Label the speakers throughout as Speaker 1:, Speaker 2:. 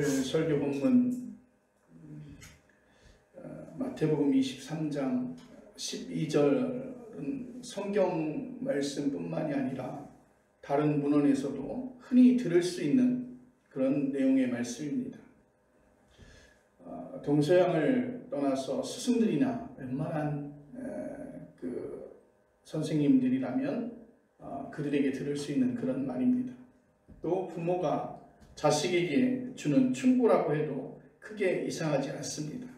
Speaker 1: 오늘 설교 본문 마태복음 23장 12절은 성경 말씀뿐만이 아니라 다른 문헌에서도 흔히 들을 수 있는 그런 내용의 말씀입니다. 동서양을 떠나서 스승들이나 웬만한 그 선생님들이라면 그들에게 들을 수 있는 그런 말입니다. 또 부모가 자식에게 주는 충고라고 해도 크게 이상하지 않습니다.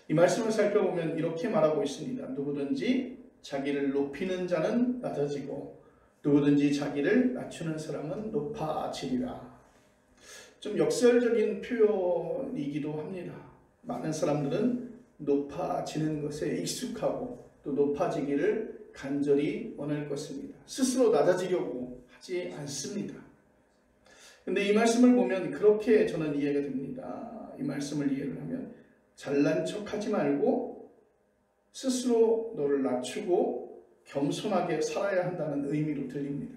Speaker 1: 이 말씀을 살펴보면 이렇게 말하고 있습니다. 누구든지 자기를 높이는 자는 낮아지고 누구든지 자기를 낮추는 사람은 높아지리라. 좀 역설적인 표현이기도 합니다. 많은 사람들은 높아지는 것에 익숙하고 또 높아지기를 간절히 원할 것입니다. 스스로 낮아지려고 하지 않습니다. 근데 이 말씀을 보면 그렇게 저는 이해가 됩니다. 이 말씀을 이해를 하면 잘난 척하지 말고 스스로 너를 낮추고 겸손하게 살아야 한다는 의미로 들립니다.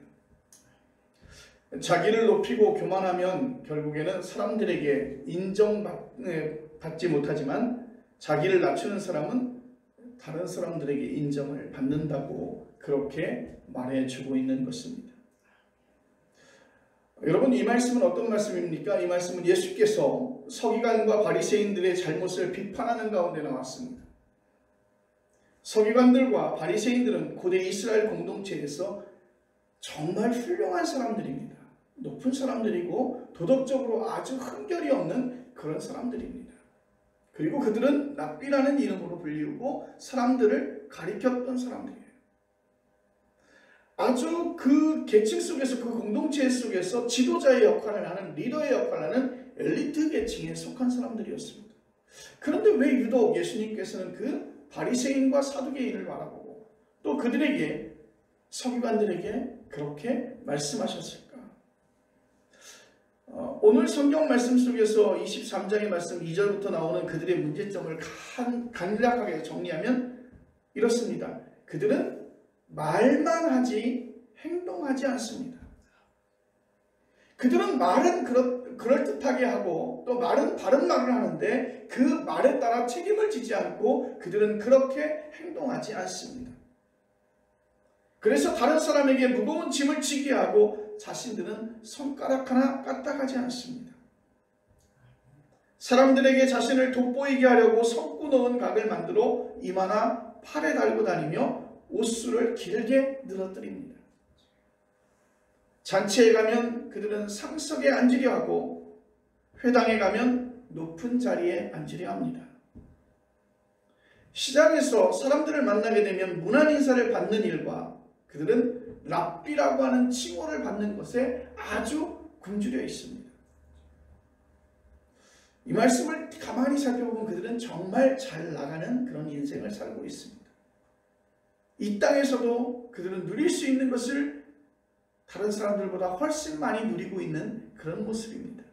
Speaker 1: 자기를 높이고 교만하면 결국에는 사람들에게 인정받지 못하지만 자기를 낮추는 사람은 다른 사람들에게 인정을 받는다고 그렇게 말해주고 있는 것입니다. 여러분, 이 말씀은 어떤 말씀입니까? 이 말씀은 예수께서 서기관과 바리새인들의 잘못을 비판하는 가운데 나왔습니다. 서기관들과 바리새인들은 고대 이스라엘 공동체에서 정말 훌륭한 사람들입니다. 높은 사람들이고 도덕적으로 아주 흠결이 없는 그런 사람들입니다. 그리고 그들은 랍비라는 이름으로 불리우고 사람들을 가리켰던 사람들이에요. 아주 그 계층 속에서, 그 공동체 속에서 지도자의 역할을 하는, 리더의 역할을 하는 엘리트 계층에 속한 사람들이었습니다. 그런데 왜 유독 예수님께서는 그 바리새인과 사두개인을 바라보고 또 그들에게, 서기관들에게 그렇게 말씀하셨을까? 오늘 성경 말씀 속에서 23장의 말씀 2절부터 나오는 그들의 문제점을 간략하게 정리하면 이렇습니다. 그들은 말만 하지 행동하지 않습니다. 그들은 말은 그럴듯하게 하고 또 말은 바른 말을 하는데 그 말에 따라 책임을 지지 않고 그들은 그렇게 행동하지 않습니다. 그래서 다른 사람에게 무거운 짐을 지게 하고 자신들은 손가락 하나 까딱하지 않습니다. 사람들에게 자신을 돋보이게 하려고 섞고 넣은 각을 만들어 이마나 팔에 달고 다니며 옷수를 길게 늘어뜨립니다. 잔치에 가면 그들은 상석에 앉으려 하고 회당에 가면 높은 자리에 앉으려 합니다. 시장에서 사람들을 만나게 되면 문안 인사를 받는 일과 그들은 랍비라고 하는 칭호를 받는 것에 아주 굶주려 있습니다. 이 말씀을 가만히 살펴보면 그들은 정말 잘 나가는 그런 인생을 살고 있습니다. 이 땅에서도 그들은 누릴 수 있는 것을 다른 사람들보다 훨씬 많이 누리고 있는 그런 모습입니다.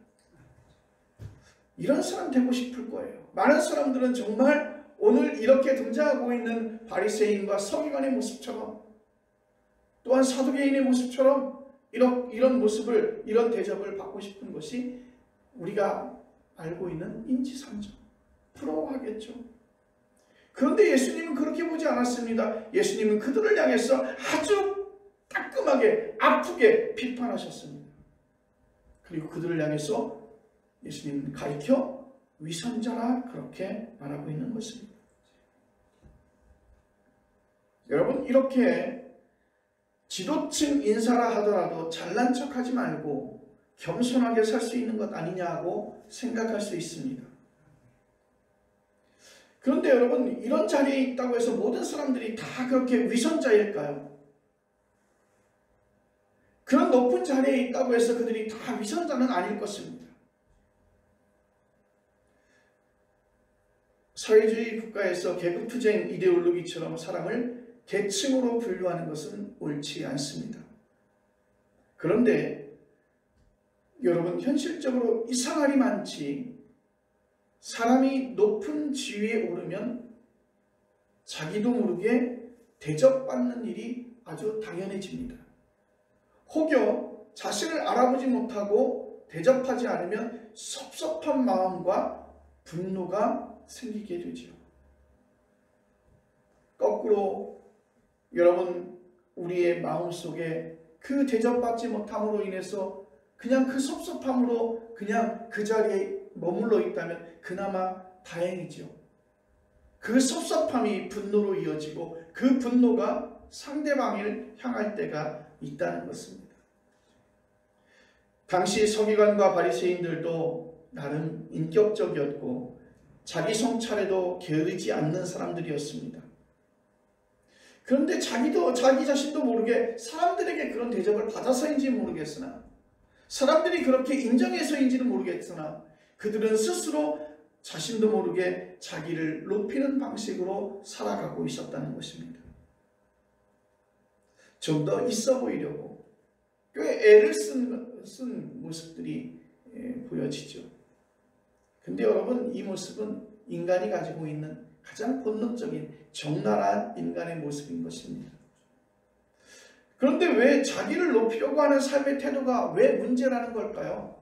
Speaker 1: 이런 사람 되고 싶을 거예요. 많은 사람들은 정말 오늘 이렇게 등장하고 있는 바리새인과 서기관의 모습처럼 또한 사두개인의 모습처럼 이런 모습을, 이런 대접을 받고 싶은 것이 우리가 알고 있는 인지상정. 부러워하겠죠. 그런데 예수님은 그렇게 보지 않았습니다. 예수님은 그들을 향해서 아주 따끔하게 아프게 비판하셨습니다. 그리고 그들을 향해서 예수님은 가리켜 위선자라 그렇게 말하고 있는 것입니다. 여러분, 이렇게 지도층 인사라 하더라도 잘난 척하지 말고 겸손하게 살 수 있는 것 아니냐고 생각할 수 있습니다. 그런데 여러분, 이런 자리에 있다고 해서 모든 사람들이 다 그렇게 위선자일까요? 그런 높은 자리에 있다고 해서 그들이 다 위선자는 아닐 것입니다. 사회주의 국가에서 계급투쟁 이데올로기처럼 사람을 계층으로 분류하는 것은 옳지 않습니다. 그런데 여러분, 현실적으로 이상하리 많지 사람이 높은 지위에 오르면 자기도 모르게 대접받는 일이 아주 당연해집니다. 혹여 자신을 알아보지 못하고 대접하지 않으면 섭섭한 마음과 분노가 생기게 되지요. 거꾸로 여러분, 우리의 마음속에 그 대접받지 못함으로 인해서 그냥 그 섭섭함으로 그냥 그 자리에 머물러 있다면 그나마 다행이죠. 그 섭섭함이 분노로 이어지고 그 분노가 상대방을 향할 때가 있다는 것입니다. 당시 서기관과 바리새인들도 나름 인격적이었고 자기 성찰에도 게으르지 않는 사람들이었습니다. 그런데 자기 자신도 모르게 사람들에게 그런 대접을 받아서인지 모르겠으나, 사람들이 그렇게 인정해서인지는 모르겠으나, 그들은 스스로 자신도 모르게 자기를 높이는 방식으로 살아가고 있었다는 것입니다. 좀 더 있어 보이려고 꽤 애를 쓴 모습들이 보여지죠. 근데 여러분, 이 모습은 인간이 가지고 있는 가장 본능적인 적나라한 인간의 모습인 것입니다. 그런데 왜 자기를 높이려고 하는 삶의 태도가 왜 문제라는 걸까요?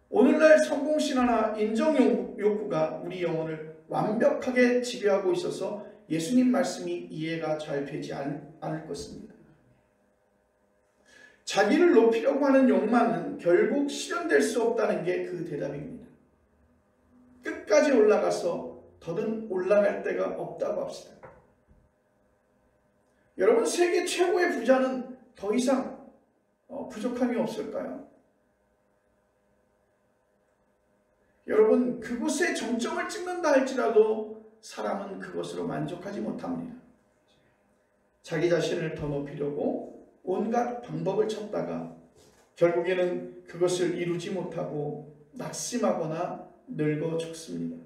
Speaker 1: 오늘날 성공신화나 인정욕구가 우리 영혼을 완벽하게 지배하고 있어서 예수님 말씀이 이해가 잘 되지 않을 것입니다. 자기를 높이려고 하는 욕망은 결국 실현될 수 없다는 게 그 대답입니다. 끝까지 올라가서 더는 올라갈 데가 없다고 합시다. 여러분, 세계 최고의 부자는 더 이상 부족함이 없을까요? 여러분, 그곳에 정점을 찍는다 할지라도 사람은 그것으로 만족하지 못합니다. 자기 자신을 더 높이려고 온갖 방법을 찾다가 결국에는 그것을 이루지 못하고 낙심하거나 늙어 죽습니다.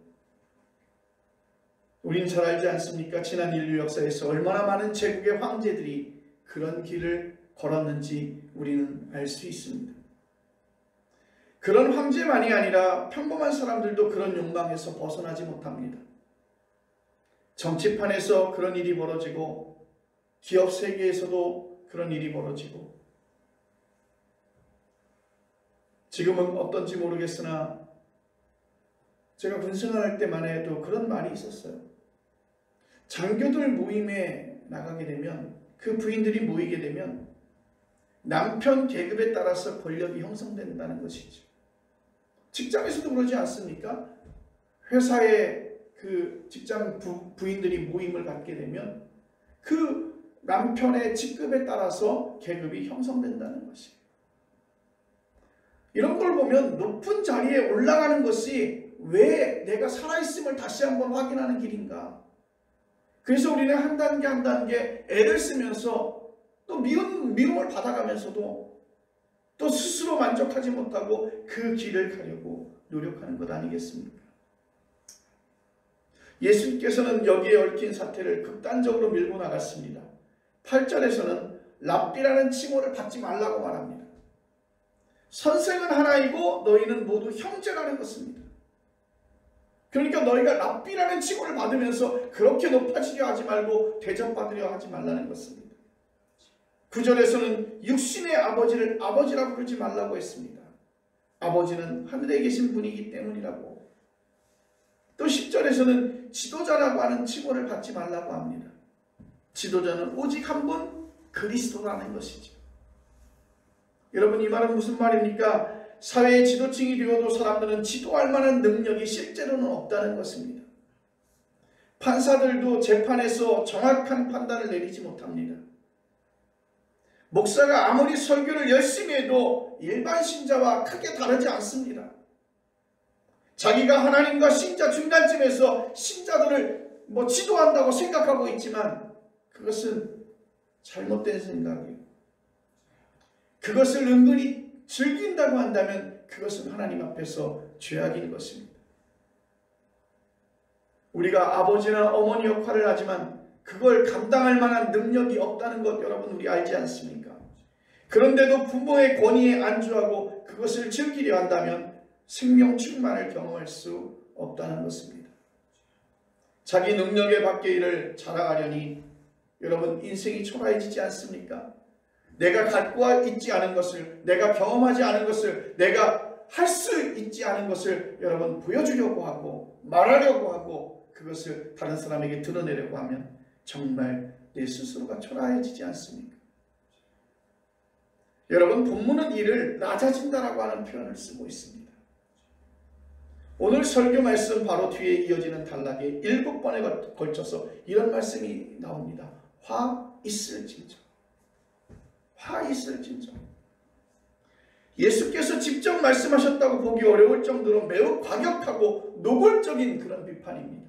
Speaker 1: 우린 잘 알지 않습니까? 지난 인류 역사에서 얼마나 많은 제국의 황제들이 그런 길을 걸었는지 우리는 알 수 있습니다. 그런 황제만이 아니라 평범한 사람들도 그런 욕망에서 벗어나지 못합니다. 정치판에서 그런 일이 벌어지고 기업 세계에서도 그런 일이 벌어지고, 지금은 어떤지 모르겠으나 제가 군생활할 때만 해도 그런 말이 있었어요. 장교들 모임에 나가게 되면, 그 부인들이 모이게 되면 남편 계급에 따라서 권력이 형성된다는 것이죠. 직장에서도 그러지 않습니까? 회사에 그 직장 부인들이 모임을 갖게 되면 그 남편의 직급에 따라서 계급이 형성된다는 것이에요. 이런 걸 보면 높은 자리에 올라가는 것이 왜 내가 살아있음을 다시 한번 확인하는 길인가? 그래서 우리는 한 단계 한 단계 애를 쓰면서 또 미움을 받아가면서도 또 스스로 만족하지 못하고 그 길을 가려고 노력하는 것 아니겠습니까? 예수님께서는 여기에 얽힌 사태를 극단적으로 밀고 나갔습니다. 8절에서는 랍비라는 칭호를 받지 말라고 말합니다. 선생은 하나이고 너희는 모두 형제라는 것입니다. 그러니까 너희가 랍비라는 칭호를 받으면서 그렇게 높아지려 하지 말고 대접받으려 하지 말라는 것입니다. 9절에서는 육신의 아버지를 아버지라고 부르지 말라고 했습니다. 아버지는 하늘에 계신 분이기 때문이라고. 또 10절에서는 지도자라고 하는 칭호를 받지 말라고 합니다. 지도자는 오직 한 분, 그리스도라는 것이죠. 여러분, 이 말은 무슨 말입니까? 사회의 지도층이 되어도 사람들은 지도할 만한 능력이 실제로는 없다는 것입니다. 판사들도 재판에서 정확한 판단을 내리지 못합니다. 목사가 아무리 설교를 열심히 해도 일반 신자와 크게 다르지 않습니다. 자기가 하나님과 신자 중간쯤에서 신자들을 지도한다고 생각하고 있지만 그것은 잘못된 생각이에요. 그것을 은근히 즐긴다고 한다면 그것은 하나님 앞에서 죄악인 것입니다. 우리가 아버지나 어머니 역할을 하지만 그걸 감당할 만한 능력이 없다는 것 여러분 우리 알지 않습니까? 그런데도 부모의 권위에 안주하고 그것을 즐기려 한다면 생명 충만을 경험할 수 없다는 것입니다. 자기 능력에 밖의 일을 자랑하려니 여러분 인생이 초라해지지 않습니까? 내가 갖고 있지 않은 것을, 내가 경험하지 않은 것을, 내가 할 수 있지 않은 것을 여러분 보여주려고 하고 말하려고 하고 그것을 다른 사람에게 드러내려고 하면 정말 내 스스로가 초라해지지 않습니까? 여러분, 본문은 이를 낮아진다라고 하는 표현을 쓰고 있습니다. 오늘 설교 말씀 바로 뒤에 이어지는 단락에 7번에 걸쳐서 이런 말씀이 나옵니다. 화 있을진저. 화 있을진저. 예수께서 직접 말씀하셨다고 보기 어려울 정도로 매우 과격하고 노골적인 그런 비판입니다.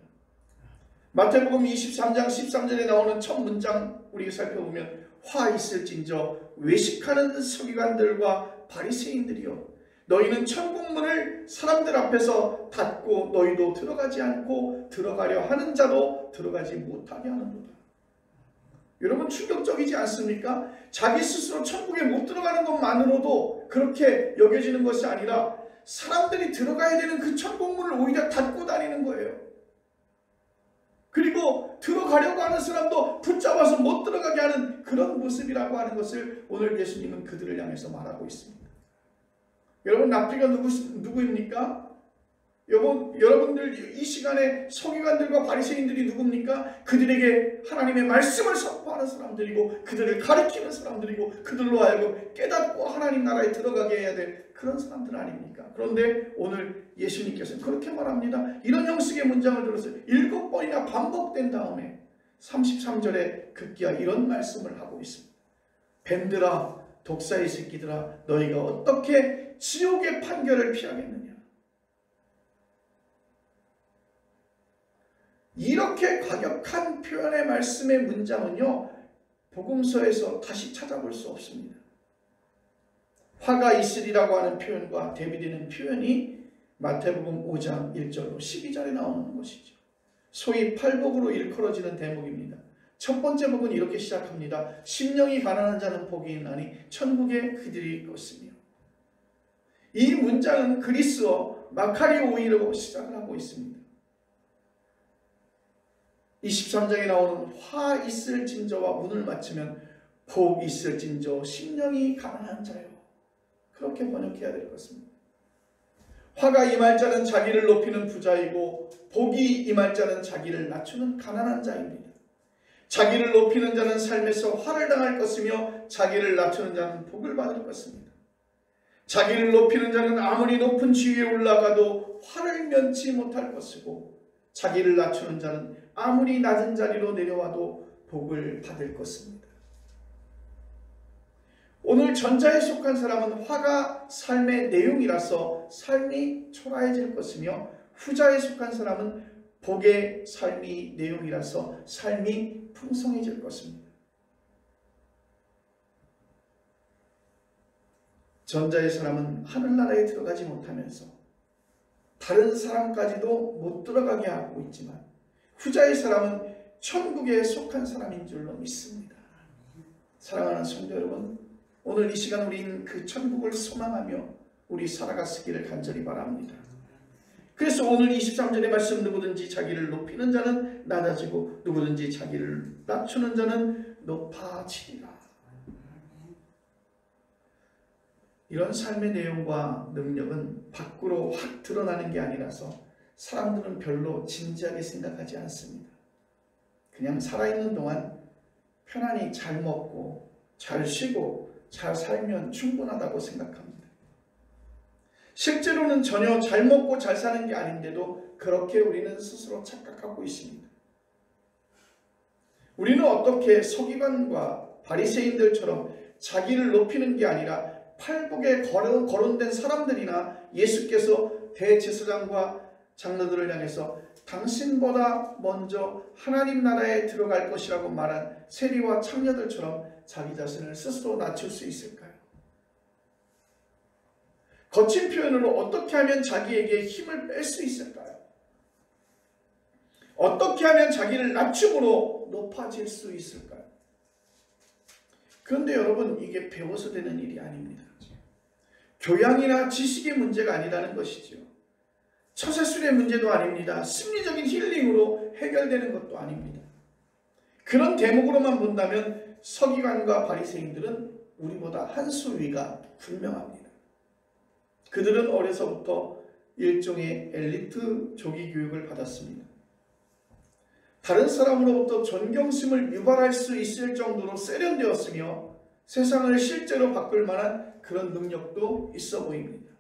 Speaker 1: 마태복음 23장 13절에 나오는 첫 문장 우리가 살펴보면 화 있을진저 외식하는 서기관들과 바리새인들이여 너희는 천국문을 사람들 앞에서 닫고 너희도 들어가지 않고 들어가려 하는 자도 들어가지 못하게 하는도다. 여러분, 충격적이지 않습니까? 자기 스스로 천국에 못 들어가는 것만으로도 그렇게 여겨지는 것이 아니라 사람들이 들어가야 되는 그 천국문을 오히려 닫고 다니는 거예요. 그리고 들어가려고 하는 사람도 붙잡아서 못 들어가게 하는 그런 모습이라고 하는 것을 오늘 예수님은 그들을 향해서 말하고 있습니다. 여러분, 납비가 누구입니까? 여러분들 이 시간에 서기관들과 바리새인들이 누굽니까? 그들에게 하나님의 말씀을 선포하는 사람들이고 그들을 가르치는 사람들이고 그들로 하여금 깨닫고 하나님 나라에 들어가게 해야 될 그런 사람들 아닙니까? 그런데 오늘 예수님께서는 그렇게 말합니다. 이런 형식의 문장을 들어서 7번이나 반복된 다음에 33절에 급기야 이런 말씀을 하고 있습니다. 뱀들아, 독사의 새끼들아, 너희가 어떻게 지옥의 판결을 피하겠느냐? 이렇게 과격한 표현의 말씀의 문장은요, 복음서에서 다시 찾아볼 수 없습니다. 화가 있으리라고 하는 표현과 대비되는 표현이 마태복음 5장 1절로 12절에 나오는 것이죠. 소위 팔복으로 일컬어지는 대목입니다. 첫 번째 복은 이렇게 시작합니다. 심령이 가난한 자는 복이 있나니 천국에 그들이 있겠으며. 이 문장은 그리스어 마카리오이로 시작을 하고 있습니다. 23장에 나오는 화 있을진저와 문을 맞추면 복 있을진저 심령이 가난한 자요. 그렇게 번역해야 될 것입니다. 화가 임할 자는 자기를 높이는 부자이고 복이 임할 자는 자기를 낮추는 가난한 자입니다. 자기를 높이는 자는 삶에서 화를 당할 것이며 자기를 낮추는 자는 복을 받을 것입니다. 자기를 높이는 자는 아무리 높은 지위에 올라가도 화를 면치 못할 것이고 자기를 낮추는 자는 아무리 낮은 자리로 내려와도 복을 받을 것입니다. 오늘 전자에 속한 사람은 화가 삶의 내용이라서 삶이 초라해질 것이며 후자에 속한 사람은 복의 삶이 내용이라서 삶이 풍성해질 것입니다. 전자의 사람은 하늘나라에 들어가지 못하면서 다른 사람까지도 못 들어가게 하고 있지만 후자의 사람은 천국에 속한 사람인 줄로 믿습니다. 사랑하는 성도 여러분, 오늘 이 시간 우리는 그 천국을 소망하며 우리 살아갔기를 간절히 바랍니다. 그래서 오늘 23절의 말씀, 누구든지 자기를 높이는 자는 낮아지고 누구든지 자기를 낮추는 자는 높아지리라. 이런 삶의 내용과 능력은 밖으로 확 드러나는 게 아니라서 사람들은 별로 진지하게 생각하지 않습니다. 그냥 살아있는 동안 편안히 잘 먹고 잘 쉬고 잘 살면 충분하다고 생각합니다. 실제로는 전혀 잘 먹고 잘 사는 게 아닌데도 그렇게 우리는 스스로 착각하고 있습니다. 우리는 어떻게 서기관과 바리새인들처럼 자기를 높이는 게 아니라 팔복에 거론된 사람들이나 예수께서 대제사장과 장로들을 향해서 당신보다 먼저 하나님 나라에 들어갈 것이라고 말한 세리와 창녀들처럼 자기 자신을 스스로 낮출 수 있을까요? 거친 표현으로 어떻게 하면 자기에게 힘을 뺄 수 있을까요? 어떻게 하면 자기를 낮춤으로 높아질 수 있을까요? 그런데 여러분, 이게 배워서 되는 일이 아닙니다. 교양이나 지식의 문제가 아니라는 것이죠. 처세술의 문제도 아닙니다. 심리적인 힐링으로 해결되는 것도 아닙니다. 그런 대목으로만 본다면 서기관과 바리새인들은 우리보다 한 수 위가 분명합니다. 그들은 어려서부터 일종의 엘리트 조기 교육을 받았습니다. 다른 사람으로부터 존경심을 유발할 수 있을 정도로 세련되었으며 세상을 실제로 바꿀 만한 그런 능력도 있어 보입니다.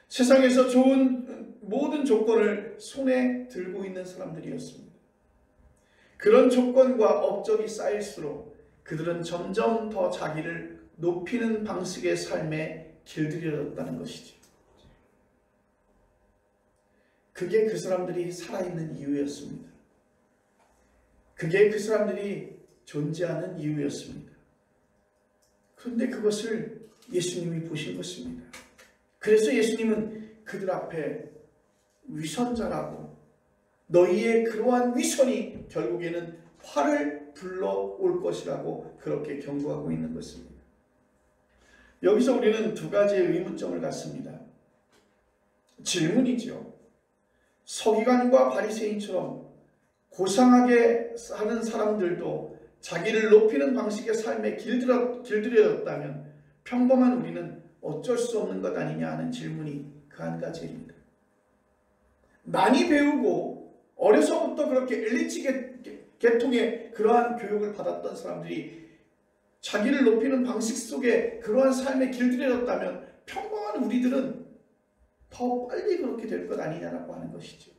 Speaker 1: 세상에서 좋은 모든 조건을 손에 들고 있는 사람들이었습니다. 그런 조건과 업적이 쌓일수록 그들은 점점 더 자기를 높이는 방식의 삶에 길들여졌다는 것이죠. 그게 그 사람들이 살아있는 이유였습니다. 그게 그 사람들이 존재하는 이유였습니다. 그런데 그것을 예수님이 보신 것입니다. 그래서 예수님은 그들 앞에 위선자라고, 너희의 그러한 위선이 결국에는 화를 불러올 것이라고 그렇게 경고하고 있는 것입니다. 여기서 우리는 두 가지의 의문점을 갖습니다. 질문이죠. 서기관과 바리새인처럼 고상하게 사는 사람들도 자기를 높이는 방식의 삶에 길들여졌다면 평범한 우리는 어쩔 수 없는 것 아니냐 하는 질문이 그 한 가지입니다. 많이 배우고 어려서부터 그렇게 엘리트 계통의 그러한 교육을 받았던 사람들이 자기를 높이는 방식 속에 그러한 삶에 길들여졌다면 평범한 우리들은 더 빨리 그렇게 될 것 아니냐라고 하는 것이죠.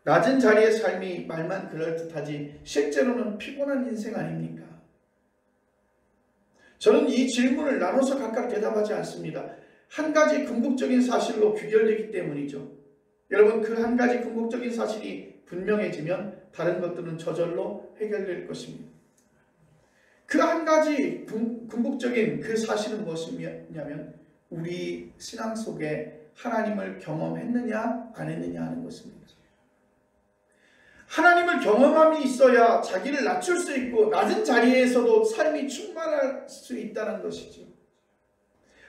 Speaker 1: 낮은 자리의 삶이 말만 그럴듯하지 실제로는 피곤한 인생 아닙니까? 저는 이 질문을 나눠서 각각 대답하지 않습니다. 한 가지 궁극적인 사실로 귀결되기 때문이죠. 여러분, 그 한 가지 궁극적인 사실이 분명해지면 다른 것들은 저절로 해결될 것입니다. 그 한 가지 궁극적인 그 사실은 무엇이냐면 우리 신앙 속에 하나님을 경험했느냐 안 했느냐 하는 것입니다. 하나님을 경험함이 있어야 자기를 낮출 수 있고 낮은 자리에서도 삶이 충만할 수 있다는 것이죠.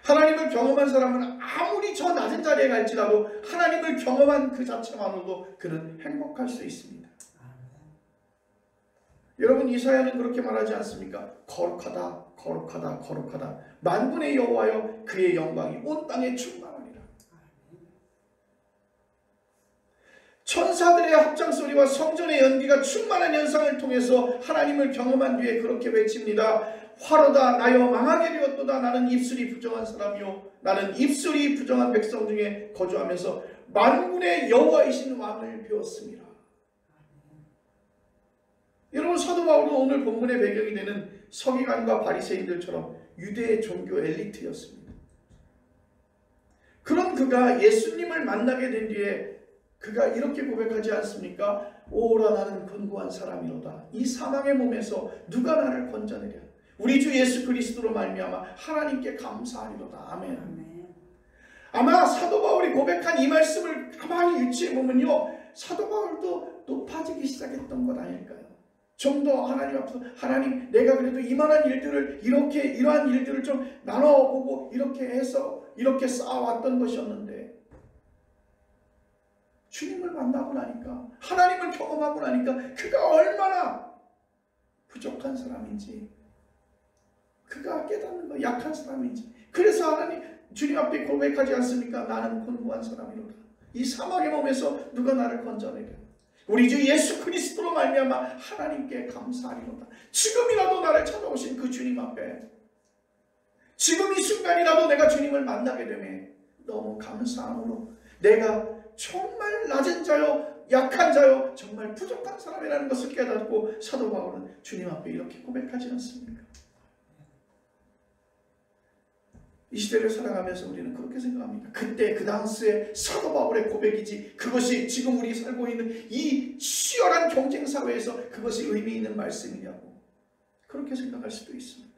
Speaker 1: 하나님을 경험한 사람은 아무리 저 낮은 자리에 갈지라도 하나님을 경험한 그 자체만으로도 그는 행복할 수 있습니다. 여러분, 이사야는 그렇게 말하지 않습니까? 거룩하다, 거룩하다, 거룩하다. 만군의 여호와여, 그의 영광이 온 땅에 충만하리라. 천사들의 합장소리와 성전의 연기가 충만한 현상을 통해서 하나님을 경험한 뒤에 그렇게 외칩니다. 화로다 나여 망하게 되었도다. 나는 입술이 부정한 사람이요 나는 입술이 부정한 백성 중에 거주하면서 만군의 여호와이신 왕을 배웠습니다. 여러분, 사도 바울은 오늘 본문의 배경이 되는 서기관과 바리새인들처럼 유대의 종교 엘리트였습니다. 그런 그가 예수님을 만나게 된 뒤에 그가 이렇게 고백하지 않습니까? 오라 나는 곤고한 사람이로다. 이 사망의 몸에서 누가 나를 건져내랴. 우리 주 예수 그리스도로 말미암아 하나님께 감사하리로다. 아멘. 아마 사도 바울이 고백한 이 말씀을 가만히 유치해 보면요, 사도 바울도 높아지기 시작했던 것 아닐까요? 좀 더 하나님 앞에서 하나님, 내가 그래도 이만한 일들을 이러한 일들을 좀 나눠보고 이렇게 해서 이렇게 쌓아왔던 것이었는데 주님을 만나고 나니까, 하나님을 경험하고 나니까 그가 얼마나 부족한 사람인지, 그가 깨닫는 거 약한 사람인지. 그래서 하나님, 주님 앞에 고백하지 않습니까? 나는 곤고한 사람이로다. 이 사막의 몸에서 누가 나를 건져내랴. 우리 주 예수 그리스도로 말미암아 하나님께 감사하리로다. 지금이라도 나를 찾아오신 그 주님 앞에, 지금 이 순간이라도 내가 주님을 만나게 되면 너무 감사함으로 내가 정말 낮은 자요, 약한 자요, 정말 부족한 사람이라는 것을 깨닫고 사도 바울은 주님 앞에 이렇게 고백하지 않습니까? 이 시대를 살아가면서 우리는 그렇게 생각합니다. 그때 그 당시에 사도 바울의 고백이지 그것이 지금 우리 살고 있는 이 치열한 경쟁 사회에서 그것이 의미 있는 말씀이냐고 그렇게 생각할 수도 있습니다.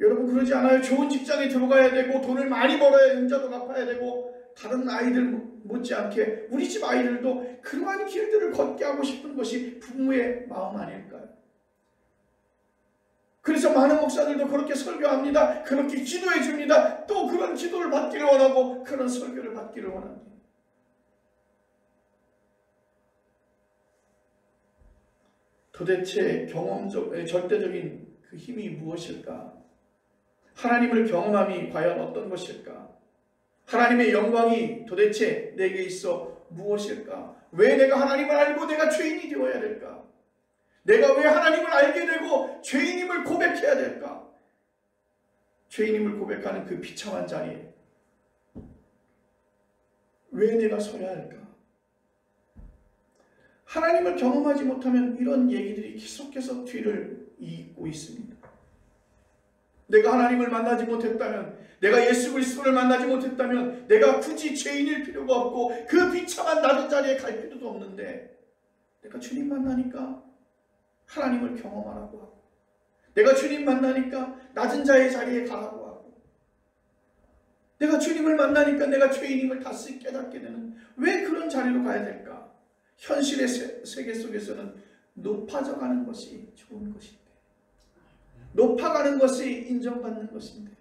Speaker 1: 여러분, 그러지 않아요? 좋은 직장에 들어가야 되고 돈을 많이 벌어야 융자도 갚아야 되고 다른 아이들 못지않게 우리 집 아이들도 그러한 길들을 걷게 하고 싶은 것이 부모의 마음 아닐까요? 그래서 많은 목사들도 그렇게 설교합니다. 그렇게 기도해 줍니다. 또 그런 기도를 받기를 원하고 그런 설교를 받기를 원합니다. 도대체 절대적인 그 힘이 무엇일까? 하나님을 경험함이 과연 어떤 것일까? 하나님의 영광이 도대체 내게 있어 무엇일까? 왜 내가 하나님을 알고 내가 죄인이 되어야 될까? 내가 왜 하나님을 알게 되고 죄인임을 고백해야 될까? 죄인임을 고백하는 그 비참한 자리에 왜 내가 서야 할까? 하나님을 경험하지 못하면 이런 얘기들이 계속해서 뒤를 잇고 있습니다. 내가 하나님을 만나지 못했다면, 내가 예수 그리스도를 만나지 못했다면 내가 굳이 죄인일 필요가 없고 그 비참한 낮은 자리에 갈 필요도 없는데, 내가 주님 만나니까 하나님을 경험하라고 하고, 내가 주님 만나니까 낮은 자의 자리에 가라고 하고, 내가 주님을 만나니까 내가 죄인임을 다시 깨닫게 되는, 왜 그런 자리로 가야 될까? 현실의 세계 속에서는 높아져가는 것이 좋은 것인데, 높아가는 것이 인정받는 것인데,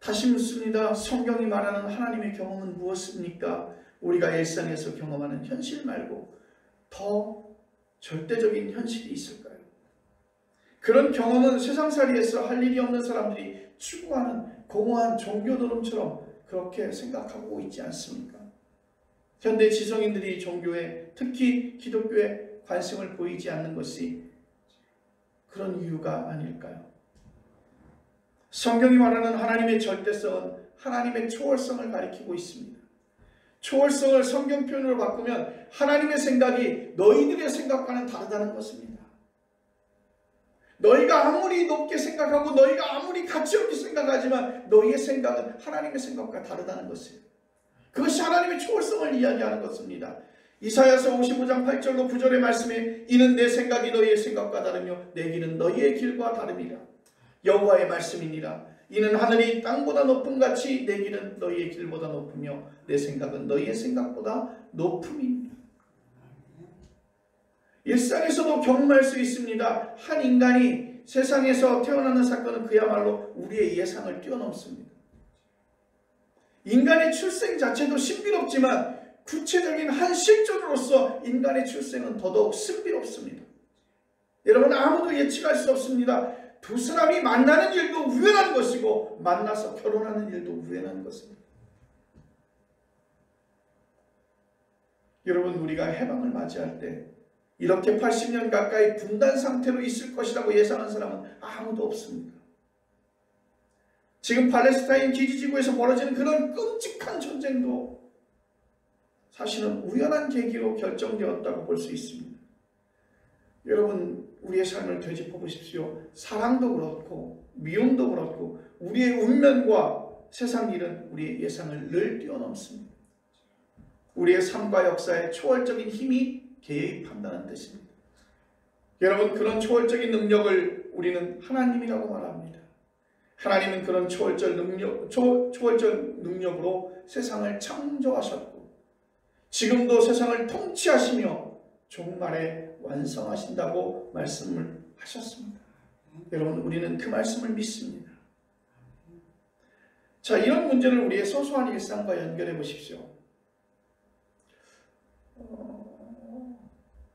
Speaker 1: 다시 묻습니다. 성경이 말하는 하나님의 경험은 무엇입니까? 우리가 일상에서 경험하는 현실 말고 더 절대적인 현실이 있을까요? 그런 경험은 세상살이에서 할 일이 없는 사람들이 추구하는 공허한 종교도름처럼 그렇게 생각하고 있지 않습니까? 현대 지성인들이 종교에, 특히 기독교에 관심을 보이지 않는 것이 그런 이유가 아닐까요? 성경이 말하는 하나님의 절대성은 하나님의 초월성을 가리키고 있습니다. 초월성을 성경 표현으로 바꾸면 하나님의 생각이 너희들의 생각과는 다르다는 것입니다. 너희가 아무리 높게 생각하고 너희가 아무리 가치 없게 생각하지만 너희의 생각은 하나님의 생각과 다르다는 것이에요. 그것이 하나님의 초월성을 이야기하는 것입니다. 이사야서 55장 8절로 9절의 말씀에 이는 내 생각이 너희의 생각과 다르며 내 길은 너희의 길과 다름이라. 여호와의 말씀이니라. 이는 하늘이 땅보다 높음 같이 내 길은 너희의 길보다 높으며 내 생각은 너희의 생각보다 높음이니라. 일상에서도 경험할 수 있습니다. 한 인간이 세상에서 태어나는 사건은 그야말로 우리의 예상을 뛰어넘습니다. 인간의 출생 자체도 신비롭지만 구체적인 한 실존으로서 인간의 출생은 더더욱 신비롭습니다. 여러분, 아무도 예측할 수 없습니다. 두 사람이 만나는 일도 우연한 것이고 만나서 결혼하는 일도 우연한 것입니다. 여러분, 우리가 해방을 맞이할 때 이렇게 80년 가까이 분단 상태로 있을 것이라고 예상한 사람은 아무도 없습니다. 지금 팔레스타인 기지지구에서 벌어지는 그런 끔찍한 전쟁도 사실은 우연한 계기로 결정되었다고 볼 수 있습니다. 여러분, 우리의 삶을 되짚어 보십시오. 사랑도 그렇고 미움도 그렇고 우리의 운명과 세상 일은 우리의 예상을 늘 뛰어넘습니다. 우리의 삶과 역사에 초월적인 힘이 개입한다는 뜻입니다. 여러분, 그런 초월적인 능력을 우리는 하나님이라고 말합니다. 하나님은 그런 초월적 능력으로 세상을 창조하셨고 지금도 세상을 통치하시며 종말에 완성하신다고 말씀을 하셨습니다. 여러분, 우리는 그 말씀을 믿습니다. 자, 이런 문제를 우리의 소소한 일상과 연결해 보십시오.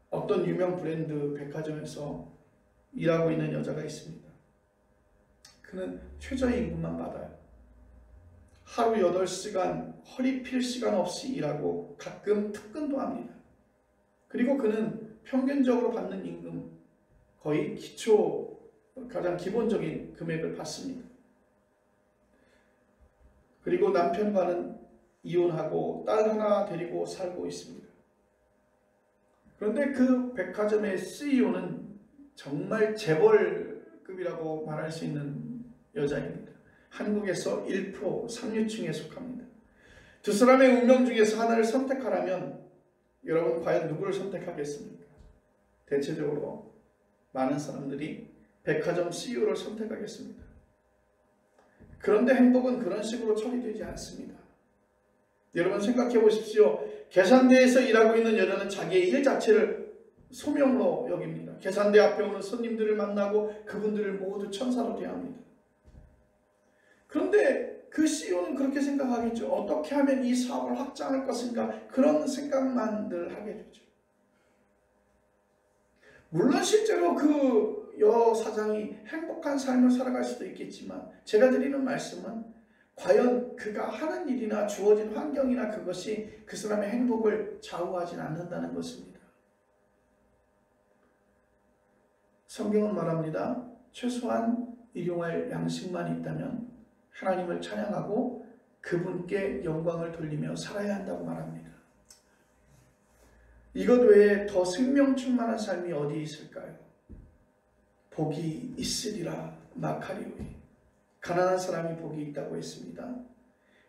Speaker 1: 어떤 유명 브랜드 백화점에서 일하고 있는 여자가 있습니다. 그는 최저임금만 받아요. 하루 8시간 허리 필 시간 없이 일하고 가끔 특근도 합니다. 그리고 그는 평균적으로 받는 임금 거의 기초, 가장 기본적인 금액을 받습니다. 그리고 남편과는 이혼하고 딸 하나 데리고 살고 있습니다. 그런데 그 백화점의 CEO는 정말 재벌급이라고 말할 수 있는 여자입니다. 한국에서 1% 상류층에 속합니다. 두 사람의 운명 중에서 하나를 선택하라면 여러분, 과연 누구를 선택하겠습니까? 대체적으로 많은 사람들이 백화점 CEO를 선택하겠습니다. 그런데 행복은 그런 식으로 처리되지 않습니다. 여러분, 생각해 보십시오. 계산대에서 일하고 있는 여자는 자기의 일 자체를 소명으로 여깁니다. 계산대 앞에 오는 손님들을 만나고 그분들을 모두 천사로 대합니다. 그런데 그 CEO는 그렇게 생각하겠죠. 어떻게 하면 이 사업을 확장할 것인가, 그런 생각만 늘 하게 되죠. 물론 실제로 그 여 사장이 행복한 삶을 살아갈 수도 있겠지만 제가 드리는 말씀은 과연 그가 하는 일이나 주어진 환경이나 그것이 그 사람의 행복을 좌우하진 않는다는 것입니다. 성경은 말합니다. 최소한 일용할 양식만 있다면 하나님을 찬양하고 그분께 영광을 돌리며 살아야 한다고 말합니다. 이것 외에 더 생명 충만한 삶이 어디 있을까요? 복이 있으리라 마카리오이. 가난한 사람이 복이 있다고 했습니다.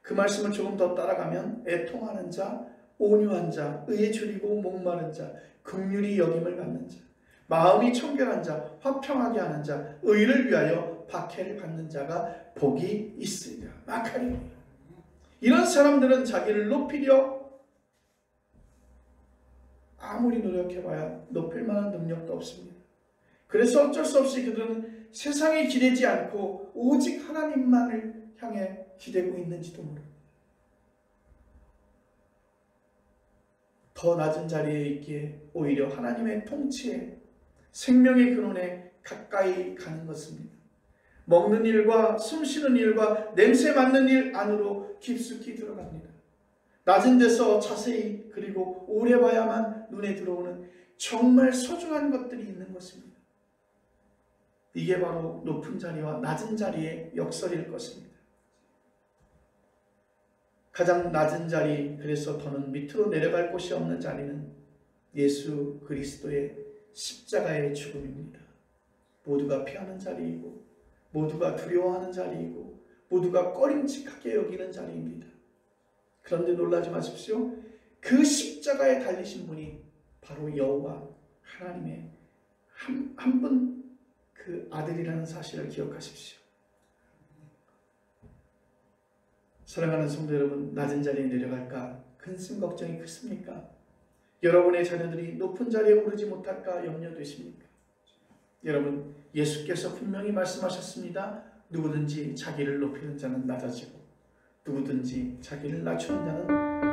Speaker 1: 그 말씀을 조금 더 따라가면 애통하는 자, 온유한 자, 의에 줄이고 목마른 자, 긍휼히 여김을 받는 자, 마음이 청결한 자, 화평하게 하는 자, 의를 위하여 박해를 받는 자가 복이 있으리라 마카리오이. 이런 사람들은 자기를 높이려 아무리 노력해봐야 높일 만한 능력도 없습니다. 그래서 어쩔 수 없이 그들은 세상에 기대지 않고 오직 하나님만을 향해 기대고 있는지도 모릅니다. 더 낮은 자리에 있기에 오히려 하나님의 통치에 생명의 근원에 가까이 가는 것입니다. 먹는 일과 숨쉬는 일과 냄새 맡는 일 안으로 깊숙이 들어갑니다. 낮은 데서 자세히 그리고 오래 봐야만 눈에 들어오는 정말 소중한 것들이 있는 것입니다. 이게 바로 높은 자리와 낮은 자리의 역설일 것입니다. 가장 낮은 자리, 그래서 더는 밑으로 내려갈 곳이 없는 자리는 예수 그리스도의 십자가의 죽음입니다. 모두가 피하는 자리이고 모두가 두려워하는 자리이고 모두가 꺼림칙하게 여기는 자리입니다. 그런데 놀라지 마십시오. 그 십자가에 달리신 분이 바로 여호와 하나님의 한 분 그 아들이라는 사실을 기억하십시오. 사랑하는 성도 여러분, 낮은 자리에 내려갈까 근심 걱정이 크십니까? 여러분의 자녀들이 높은 자리에 오르지 못할까 염려되십니까? 여러분, 예수께서 분명히 말씀하셨습니다. 누구든지 자기를 높이는 자는 낮아지고 누구든지 자기를 낮추는 자는